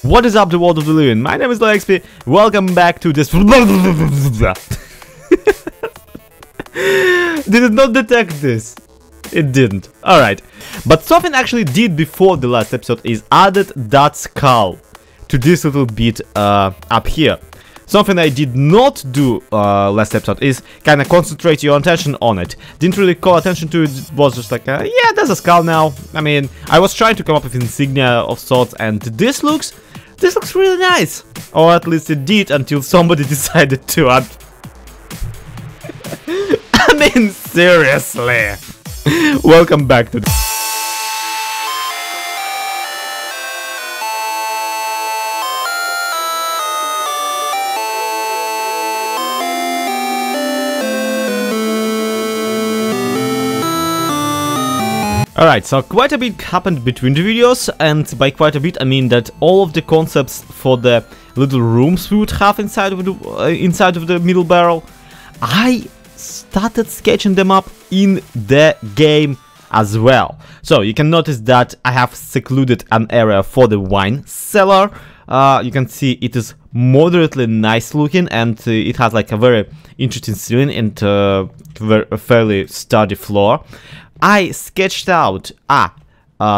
What is up, the world of the living? My name is LXP. Welcome back to this. Did it not detect this? It didn't. Alright. But something actually did before the last episode is added that skull to this little bit up here. Something I did not do last episode is kind of concentrate your attention on it. Didn't really call attention to it, it was just like, yeah, there's a skull now. I mean, I was trying to come up with insignia of sorts, and this looks really nice. Or at least it did until somebody decided to add... I mean, seriously. Welcome back to... Alright, so quite a bit happened between the videos, and by quite a bit I mean that all of the concepts for the little rooms we would have inside of the middle barrel, I started sketching them up in the game as well. So you can notice that I have secluded an area for the wine cellar. You can see it is moderately nice looking, and it has like a very interesting ceiling and a fairly sturdy floor. I sketched out a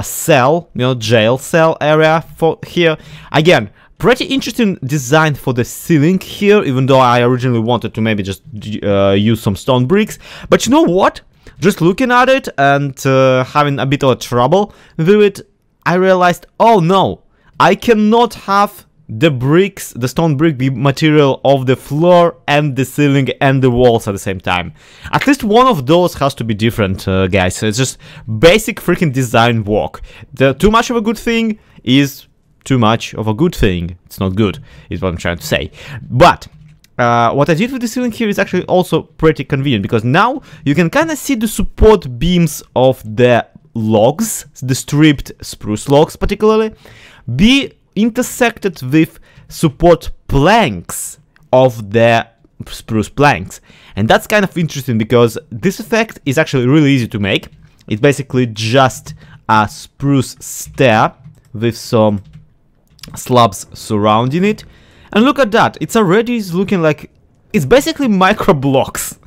cell, jail cell area for here. Again, pretty interesting design for the ceiling here, even though I originally wanted to maybe just use some stone bricks. But you know what? Just looking at it and having a bit of trouble with it, I realized, oh no, I cannot have the stone brick be material of the floor and the ceiling and the walls at the same time. At least one of those has to be different, guys. So it's just basic freaking design work. Too much of a good thing is too much of a good thing. It's not good, is what I'm trying to say. But what I did with the ceiling here is actually also pretty convenient, because now you can kind of see the support beams of the logs, the stripped spruce logs particularly, be intersected with support planks of the spruce planks. And that's kind of interesting, because this effect is actually really easy to make. It's basically just a spruce stair with some slabs surrounding it. And look at that, it's already looking like it's basically micro blocks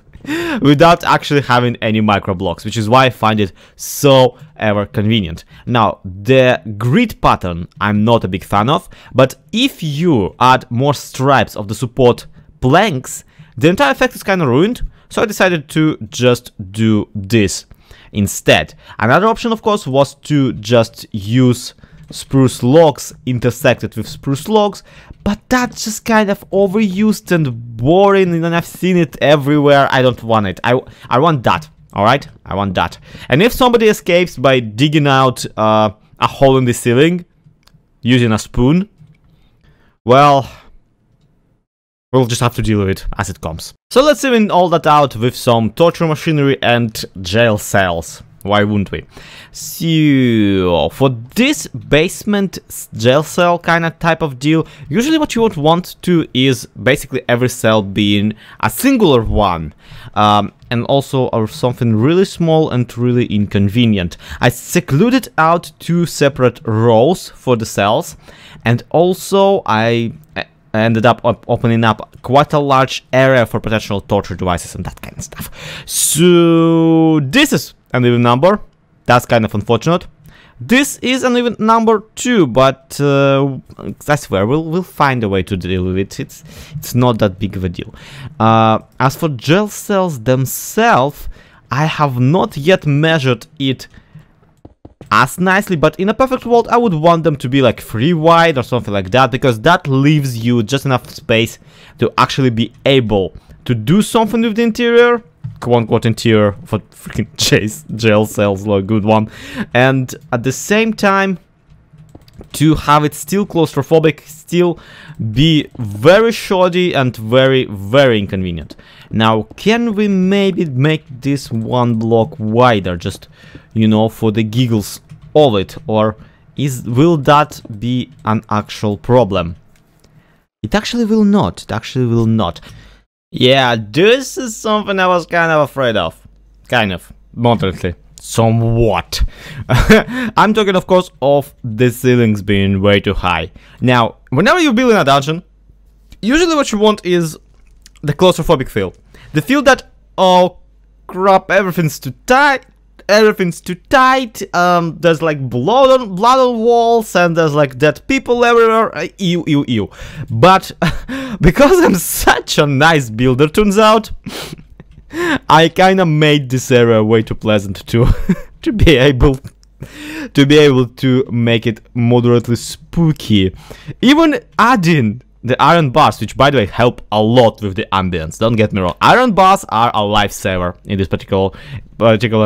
without actually having any micro blocks, which is why I find it so ever convenient. Now, the grid pattern I'm not a big fan of, but if you add more stripes of the support planks, the entire effect is kind of ruined, so I decided to just do this instead. Another option, of course, was to just use spruce logs intersected with spruce logs, but that's just kind of overused and boring, and I've seen it everywhere. I don't want it. I want that. Alright? I want that. And if somebody escapes by digging out a hole in the ceiling using a spoon, well, we'll just have to deal with it as it comes. So let's even all that out with some torture machinery and jail cells. Why wouldn't we? So, for this basement jail cell kind of type of deal, usually what you would want to is basically every cell being a singular one. And also something really small and really inconvenient. I secluded out two separate rows for the cells, and also I ended up opening up quite a large area for potential torture devices and that kind of stuff. So this is an even number. That's kind of unfortunate. This is an even number too, but I swear we'll find a way to deal with it. It's not that big of a deal. As for jail cells themselves, I have not yet measured it as nicely, but in a perfect world I would want them to be like 3 wide or something like that, because that leaves you just enough space to actually be able to do something with the interior, quote-unquote interior for freaking jail cells, like a good one, and at the same time to have it still claustrophobic, still be very shoddy and very, very inconvenient. Now, can we maybe make this 1 block wider, just, you know, for the giggles of it, or will that be an actual problem? It actually will not. It actually will not. Yeah, this is something I was kind of afraid of. Kind of, moderately. somewhat. I'm talking, of course, of the ceilings being way too high. Now, whenever you build in a dungeon, usually what you want is the claustrophobic feel. The feel that, oh crap, everything's too tight. There's like blood on walls, and there's like dead people everywhere. Ew. But because I'm such a nice builder, turns out, I kind of made this area way too pleasant to to be able to make it moderately spooky. Even adding the iron bars, which by the way help a lot with the ambience. Don't get me wrong, iron bars are a lifesaver in this particular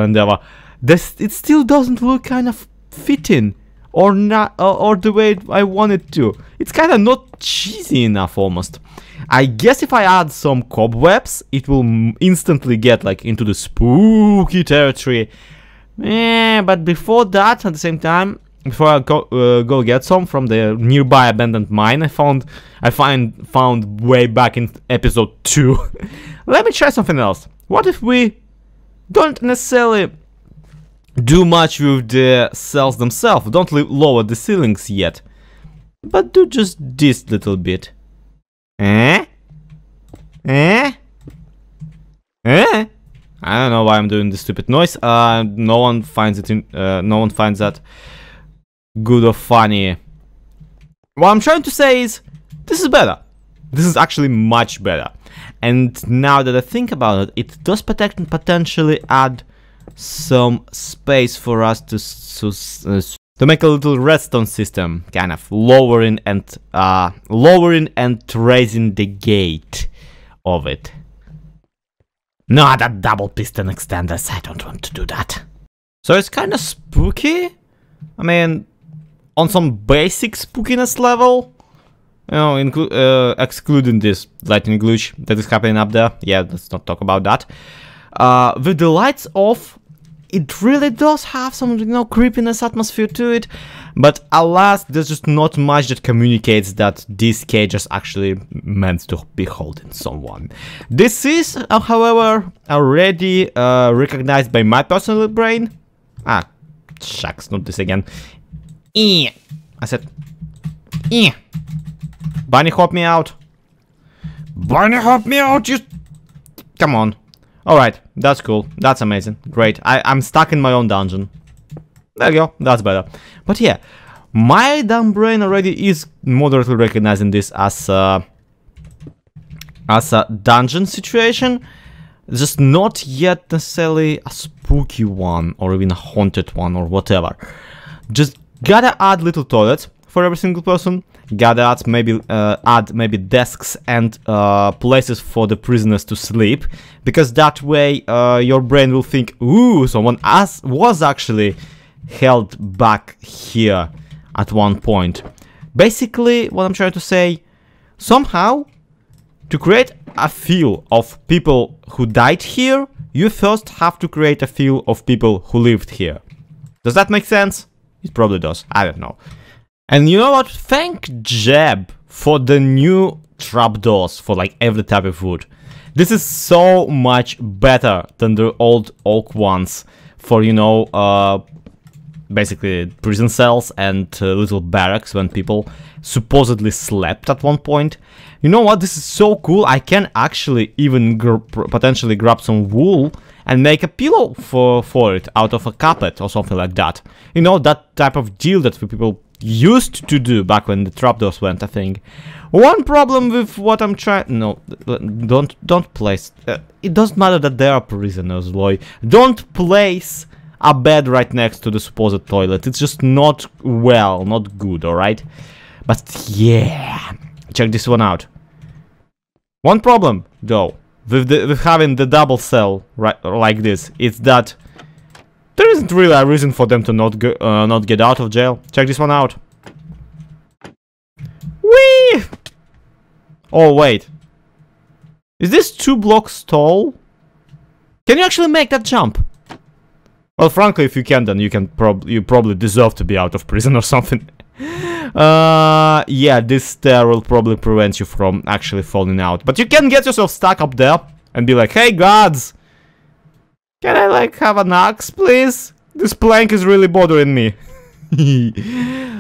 endeavor. It still doesn't look kind of fitting, or not, or the way I want it to. It's kind of not cheesy enough almost. I guess if I add some cobwebs, it will instantly get like into the spooky territory. But before that, at the same time, before I go get some from the nearby abandoned mine I found way back in episode 2. Let me try something else. What if we don't necessarily do much with the cells themselves, don't lower the ceilings yet, but do just this little bit. I don't know why I'm doing this stupid noise. No one finds that good or funny. What I'm trying to say is, this is better. This is actually much better. And now that I think about it, it does potentially add some space for us to make a little redstone system, kind of lowering and raising the gate of it. No, that double piston extenders, I don't want to do that. So it's kind of spooky. I mean, on some basic spookiness level, you know, excluding this lightning glitch that is happening up there. Yeah, let's not talk about that. With the lights off, it really does have some, you know, creepiness atmosphere to it, but alas, there's just not much that communicates that this cage is actually meant to be holding someone. This is, however, already recognized by my personal brain. Ah, shucks, not this again. I said, Bunny, hop me out. Bunny, hop me out, you... Come on. Alright, that's cool. That's amazing. Great. I'm stuck in my own dungeon. There you go. That's better. But yeah, my dumb brain already is moderately recognizing this as a dungeon situation. Just not yet necessarily a spooky one, or even a haunted one, or whatever. Just gotta add little toilets for every single person. Gotta add maybe desks and places for the prisoners to sleep, because that way your brain will think, ooh, someone was actually held back here at one point. Basically, what I'm trying to say, somehow, to create a feel of people who died here, you first have to create a feel of people who lived here. Does that make sense? It probably does. I don't know. And you know what? Thank Jeb for the new trapdoors for like every type of wood. This is so much better than the old oak ones for, you know, basically prison cells and little barracks when people supposedly slept at one point. You know what? This is so cool. I can actually even potentially grab some wool and make a pillow for it out of a carpet or something like that. You know, that type of deal that people used to do back when the trapdoors went, I think. One problem with what I'm trying... No, don't place... it doesn't matter that they are prisoners, Loy. Don't place a bed right next to the supposed toilet. It's just not well, not good, alright? But yeah, check this one out. One problem, though, with having the double cell right like this, it's that there isn't really a reason for them to not get out of jail. Check this one out. Whee! Oh wait, is this 2 blocks tall? Can you actually make that jump? Well, frankly, if you can, then you probably deserve to be out of prison or something. Yeah, this stair will probably prevent you from actually falling out. But you can get yourself stuck up there and be like, hey gods, Can I like have an axe, please? This plank is really bothering me.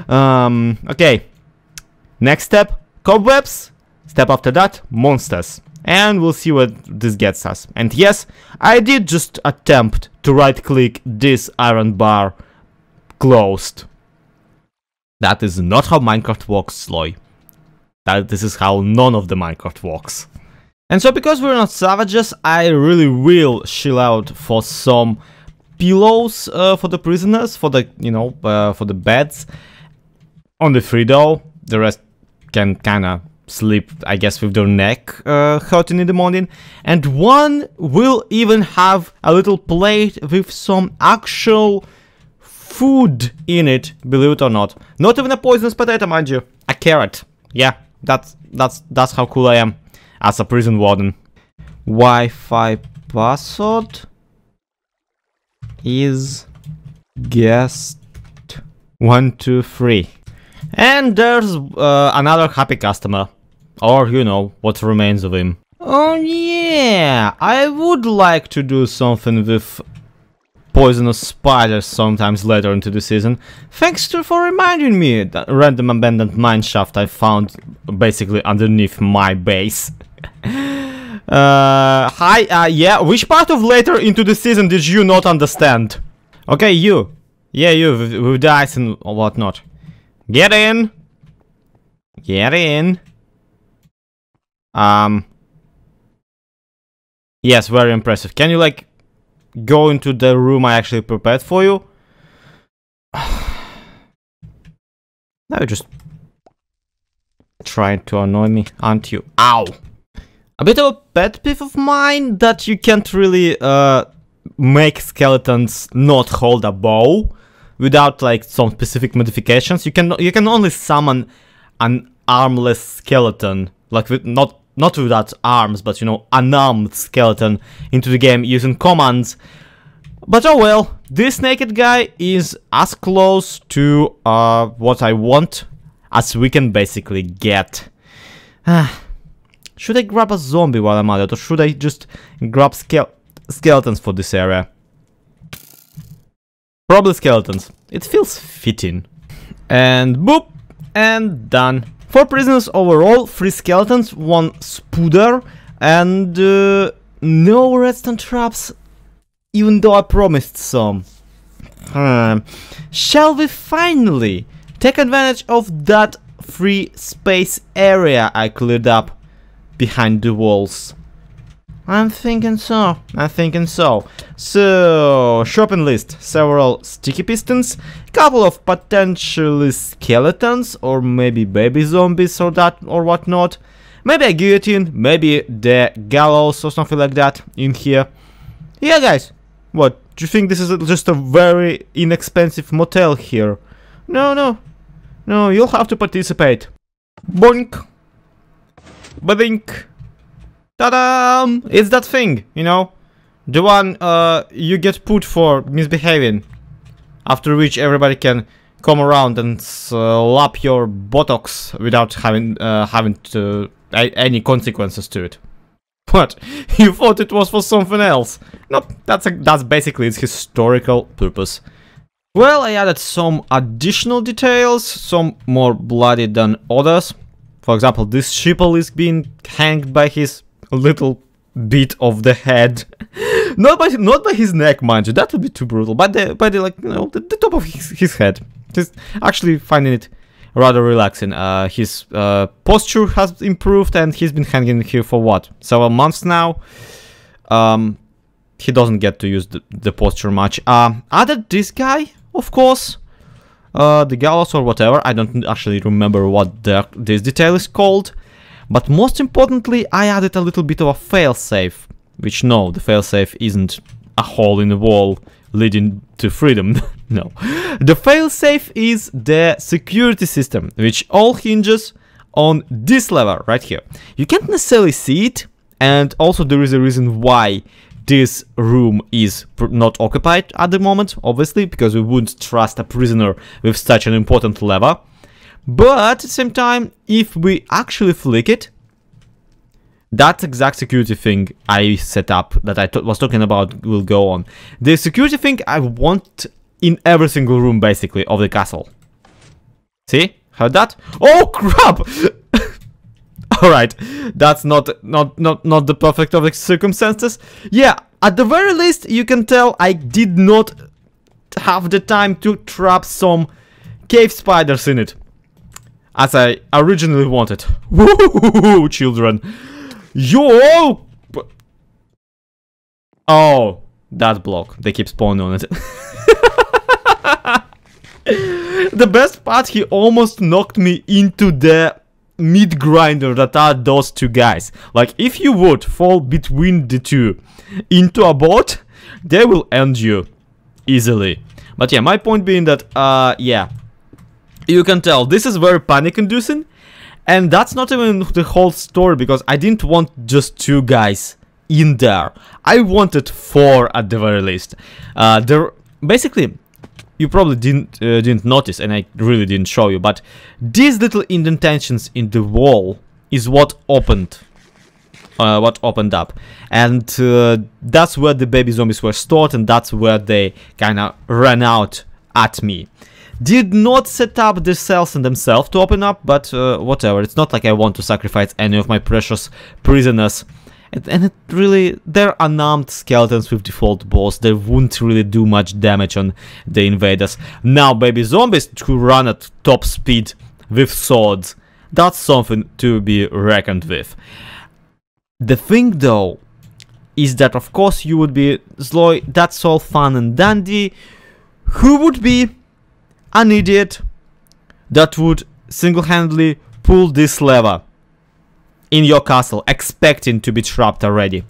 Okay. Next step, cobwebs. Step after that, monsters. And we'll see what this gets us. And yes, I did just attempt to right-click this iron bar closed. That is not how Minecraft works, Sloy. This is how none of the Minecraft works. And so because we're not savages, I really will chill out for some pillows for the prisoners, for the, you know, for the beds. Only 3 though, the rest can kinda sleep, I guess, with their neck hurting in the morning. And one will even have a little plate with some actual food in it, believe it or not. Not even a poisonous potato, mind you. A carrot. Yeah, that's how cool I am as a prison warden. Wi-Fi password is guest 123. And there's another happy customer. Or, you know, what remains of him. Oh yeah, I would like to do something with poisonous spiders sometimes later into the season. Thanks for reminding me that random abandoned mineshaft I found basically underneath my base. Hi, yeah, which part of later into the season did you not understand? Okay, you. Yeah, you, with the ice and whatnot. Get in. Get in. Yes, very impressive. Can you, like, go into the room I actually prepared for you? Now you're just trying to annoy me, aren't you? Ow! A bit of a pet peeve of mine that you can't really make skeletons not hold a bow without like some specific modifications. You can only summon an armless skeleton, like with not without arms, but you know, unarmed skeleton into the game using commands. But oh well, this naked guy is as close to what I want as we can basically get. Should I grab a zombie while I'm at it, or should I just grab skeletons for this area? Probably skeletons. It feels fitting. And boop! And done. 4 prisoners overall, 3 skeletons, 1 spooder, and no redstone traps, even though I promised some. Shall we finally take advantage of that free space area I cleared up behind the walls? I'm thinking so. So, shopping list. Several sticky pistons, couple of potentially skeletons, or maybe baby zombies or that or whatnot. Maybe a guillotine, maybe the gallows or something like that in here. Yeah, guys. What? Do you think this is just a very inexpensive motel here? No, you'll have to participate. Boink. Badink. Ta-da! It's that thing, you know? The one you get put for misbehaving. After which everybody can come around and slap your buttocks without having any consequences to it. What? You thought it was for something else? Nope, that's basically its historical purpose. Well, I added some additional details, some more bloody than others. For example, this sheeple is being hanged by his little bit of the head. not by his neck, mind you, that would be too brutal. But the like, you know, the top of his head. Just actually finding it rather relaxing. His posture has improved, and he's been hanging here for what, several months now. He doesn't get to use the posture much. Added this guy, of course. The gallows or whatever. I don't actually remember what this detail is called. But most importantly, I added a little bit of a failsafe. Which, no, the failsafe isn't a hole in the wall leading to freedom. No. The failsafe is the security system, which all hinges on this lever right here. You can't necessarily see it, and also there is a reason why this room is not occupied at the moment, obviously, because we wouldn't trust a prisoner with such an important lever. But at the same time, if we actually flick it, That exact security thing I set up that I was talking about will go on. The security thing I want in every single room, basically, of the castle. See? Heard that? Oh, crap! Alright, that's not the perfect of the circumstances. Yeah, at the very least, you can tell I did not have the time to trap some cave spiders in it, as I originally wanted. Woo, children! Yo! Oh, that block. They keep spawning on it. The best part, he almost knocked me into the meat grinder that are those two guys. Like, if you would fall between the two into a boat, they will end you easily. But yeah, my point being that, yeah, you can tell this is very panic-inducing. And that's not even the whole story, because I didn't want just 2 guys in there. I wanted 4 at the very least. Basically, you probably didn't notice, and I really didn't show you, but these little indentations in the wall is what opened up, and that's where the baby zombies were stored, and that's where they kind of ran out at me. Did not set up the cells in themselves to open up, but whatever. It's not like I want to sacrifice any of my precious prisoners. And it really, they're unarmed skeletons with default boss. They won't really do much damage on the invaders. Now, baby zombies who run at top speed with swords, that's something to be reckoned with. The thing, though, is that of course you would be slow. That's all fun and dandy. Who would be an idiot that would single-handedly pull this lever in your castle, expecting to be trapped already?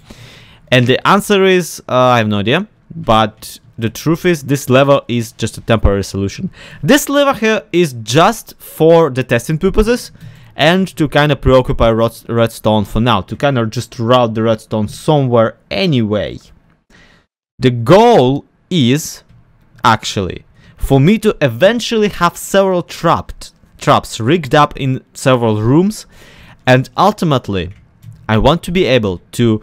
And the answer is, I have no idea, but the truth is this lever is just a temporary solution. This lever here is just for the testing purposes and to kind of preoccupy redstone for now, to kind of just route the redstone somewhere anyway. The goal is actually for me to eventually have several traps rigged up in several rooms, and ultimately I want to be able to,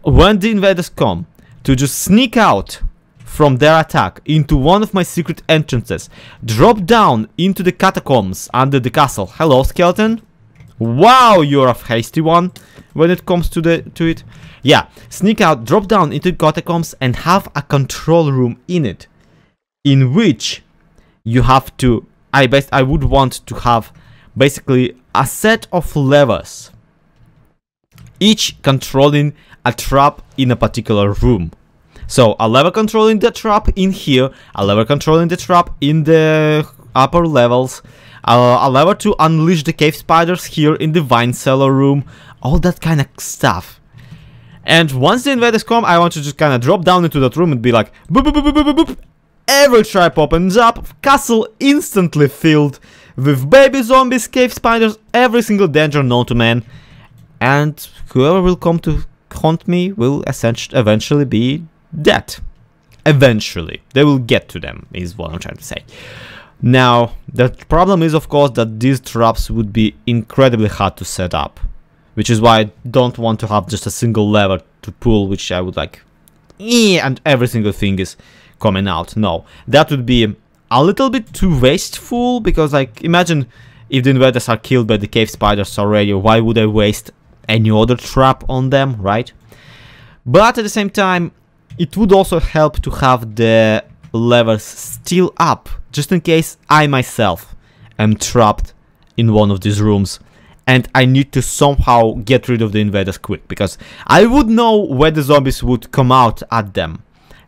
when the invaders come, to just sneak out from their attack into one of my secret entrances, drop down into the catacombs under the castle. Hello, skeleton. Wow, you're a hasty one when it comes to it. Yeah, sneak out, drop down into the catacombs and have a control room in it, in which you have to, I would want to have basically a set of levers, each controlling a trap in a particular room. So a lever controlling the trap in here, a lever controlling the trap in the upper levels, a lever to unleash the cave spiders here in the vine cellar room, all that kind of stuff. And once the invaders come, I want to just kind of drop down into that room and be like, boop, boop, boop, boop, boop, boop. Every trap opens up, castle instantly filled with baby zombies, cave spiders, every single danger known to man. And whoever will come to haunt me will eventually be dead. Eventually. They will get to them, is what I'm trying to say. Now, the problem is, of course, that these traps would be incredibly hard to set up. Which is why I don't want to have just a single lever to pull, which I would like, and every single thing is coming out. No, that would be a little bit too wasteful, because, like, imagine if the invaders are killed by the cave spiders already, why would I waste any other trap on them, right? But at the same time, it would also help to have the levers still up, just in case I myself am trapped in one of these rooms and I need to somehow get rid of the invaders quick, because I would know where the zombies would come out at them.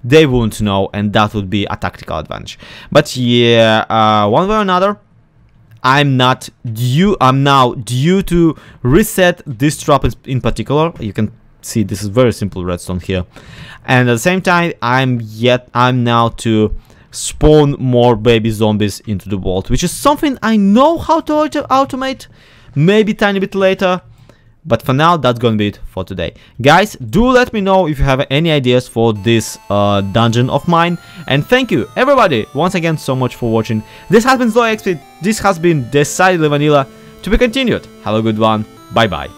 They wouldn't know, and that would be a tactical advantage. But yeah, one way or another, I'm now due to reset this trap in particular. You can see this is very simple redstone here, and at the same time I'm now to spawn more baby zombies into the vault, which is something I know how to automate, maybe tiny bit later. But for now, that's gonna be it for today. Guys, do let me know if you have any ideas for this dungeon of mine. And thank you, everybody, once again so much for watching. This has been ZloXP. This has been Decidedly Vanilla. To be continued. Have a good one. Bye bye.